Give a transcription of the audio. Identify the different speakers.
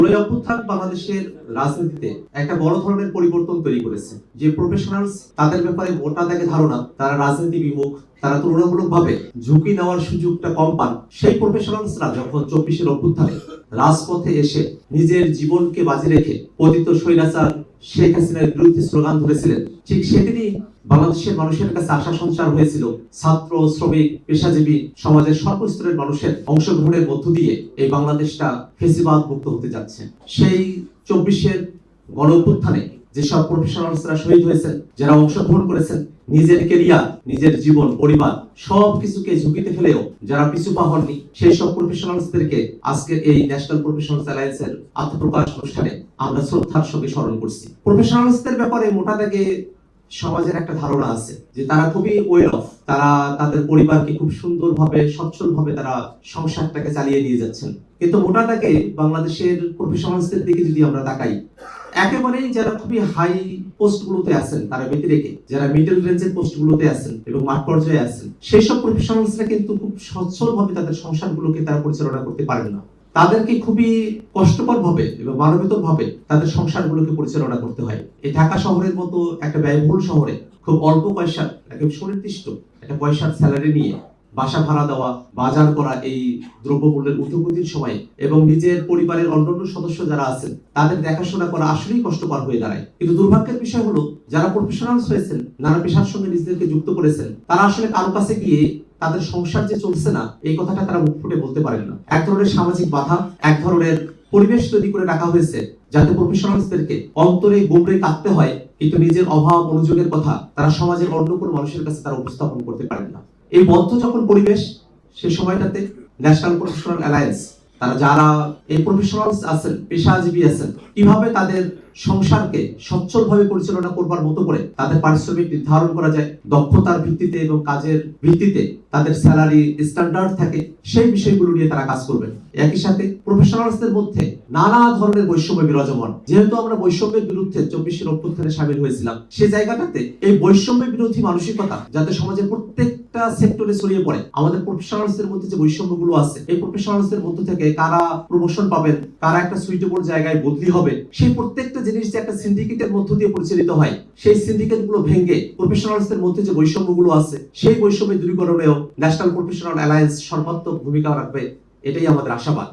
Speaker 1: জুলাই অভ্যুত্থান বাংলাদেশের রাজনীতিতে একটা বড় ধরনের পরিবর্তন তৈরি করেছে। যে প্রফেশনালস তাদের ব্যাপারে মোটা দাগে ধারণা, তারা রাজনীতি বিমুখ, তারা তুলনামূলকভাবে ঝুঁকি নেওয়ার সুযোগটা কম পান, সেই প্রফেশনালসরা যখন 24-এর অভ্যুত্থানে রাজপথে এসে নিজের জীবনকে বাজি রেখে পতিত স্বৈরাচার শেখ হাসিনার বিরুদ্ধে স্লোগান ধরেছিলেন, ঠিক সেদিনই বাংলাদেশের মানুষের কাছে আশা সঞ্চার হয়েছিল ছাত্র, শ্রমিক, পেশাজীবী সমাজের সর্বস্তরের মানুষের অংশগ্রহণের মধ্য দিয়ে এই বাংলাদেশটা ফেসিবাদ মুক্ত হতে যাচ্ছে। সেই 24-এর গণ অভ্যুত্থানে যেসব প্রফেশনালসরা শহীদ হয়েছেন, যারা অংশগ্রহণ করেছেন, নিজের কেরিয়ার, নিজের জীবন, পরিবার সবকিছুকে ঝুঁকিতে ফেলেও যারা পিছু পা হননি, সেই সব প্রফেশনালসদেরকে আজকের এই ন্যাশনাল প্রফেশনালস অ্যালায়েন্সের আত্মপ্রকাশ অনুষ্ঠানে আমরা শ্রদ্ধার সঙ্গে স্মরণ করছি। প্রফেশনালসদের ব্যাপারে মোটা দাগে সমাজের একটা ধারণা আছে যে তারা খুবই ওয়েল অফ, তারা তাদের পরিবারকে খুব সুন্দরভাবে, সচ্ছলভাবে তারা সংসারটাকে চালিয়ে নিয়ে যাচ্ছেন। কিন্তু মোটা দাগে বাংলাদেশের প্রফেশনালসদের দিকে যদি আমরা তাকাই, একেবারেই যারা খুবই হাই পোস্টগুলোতে আছেন তারা ব্যতি রেখে যারা মিডল রেঞ্জের পোস্টগুলোতে আছেন এবং মাঠ পর্যায়ে আছেন, সেই সব প্রফেশনালসরা কিন্তু খুব সচ্ছলভাবে তাদের সংসারগুলোকে তারা পরিচালনা করতে পারেন না। তাদেরকে খুবই কষ্টকর ভাবে এবং মানবিক ভাবে তাদের সংসারগুলোকে পরিচালনা করতে হয়। এই ঢাকা শহরের মতো একটা ব্যয়বহুল শহরে খুব অল্প পয়সা, একেবারে সুনির্দিষ্ট একটা পয়সার স্যালারি নিয়ে বাসা ভাড়া দেওয়া, বাজার করা, এই দ্রব্যমূল্যের ঊর্ধ্বগতির সময় এবং নিজের পরিবারের অন্যান্য সদস্য যারা আছেন তাদের দেখাশোনা করা আসলেই কষ্টকর হয়ে দাঁড়ায়। কিন্তু দুর্ভাগ্যের বিষয় হলো, যারা প্রফেশনালস হয়েছেন, নানা পেশার সঙ্গে নিজেদেরকে যুক্ত করেছেন, তারা আসলে কারো কাছে গিয়ে তাদের সংসার যে চলছে না এই কথাটা তারা মুখ ফুটে বলতে পারেন না। এক ধরনের সামাজিক বাধা, এক ধরনের পরিবেশ তৈরি করে রাখা হয়েছে যাতে প্রফেশনালসদেরকে অন্তরে গুমড়ে কাঁদতে হয়, কিন্তু নিজের অভাব অনুযোগের কথা তারা সমাজের অন্য কোনো মানুষের কাছে তারা উপস্থাপন করতে পারেন না। এই বদ্ধ যখন পরিবেশ, সেই সময়টাতে ন্যাশনাল প্রফেশনাল অ্যালায়েন্স তারা যারা এই প্রফেশনালস আছেন, পেশাজীবী আছেন, কিভাবে তাদের সংসারকে সচ্ছলভাবে পরিচালনা করবার মতো করে তাদের পারিশ্রমিক নির্ধারণ করা যায়, দক্ষতার ভিত্তিতে এবং কাজের ভিত্তিতে তাদের স্যালারি স্ট্যান্ডার্ড থাকে, সেই বিষয়গুলো নিয়ে তারা কাজ করবেন। একই সাথে প্রফেশনালসদের মধ্যে নানা ধরনের বৈষম্য বিরাজমান। যেহেতু আমরা বৈষম্যের বিরুদ্ধে 24-এর অভ্যুত্থানে সামিল হয়েছিলাম, সেই জায়গাটাতে এই বৈষম্য বিরোধী মানসিকতা যাতে সমাজের প্রত্যেকটা সেক্টরে ছড়িয়ে পড়ে, আমাদের প্রফেশনালসদের মধ্যে যে বৈষম্যগুলো আছে, এই প্রফেশনালসদের মধ্য থেকে কারা প্রমোশন পাবেন, কারা একটা সুইটেবল জায়গায় বদলি হবে, সেই প্রত্যেকটা জিনিস যে একটা সিন্ডিকেটের মধ্য দিয়ে পরিচালিত হয়, সেই সিন্ডিকেট গুলো ভেঙে প্রফেশনালসদের মধ্যে যে বৈষম্যগুলো আছে সেই বৈষম্য দূরীকরণেও ন্যাশনাল প্রফেশনাল অ্যালায়েন্স সর্বাত্মক ভূমিকা রাখবে, এটাই আমাদের আশাবাদ।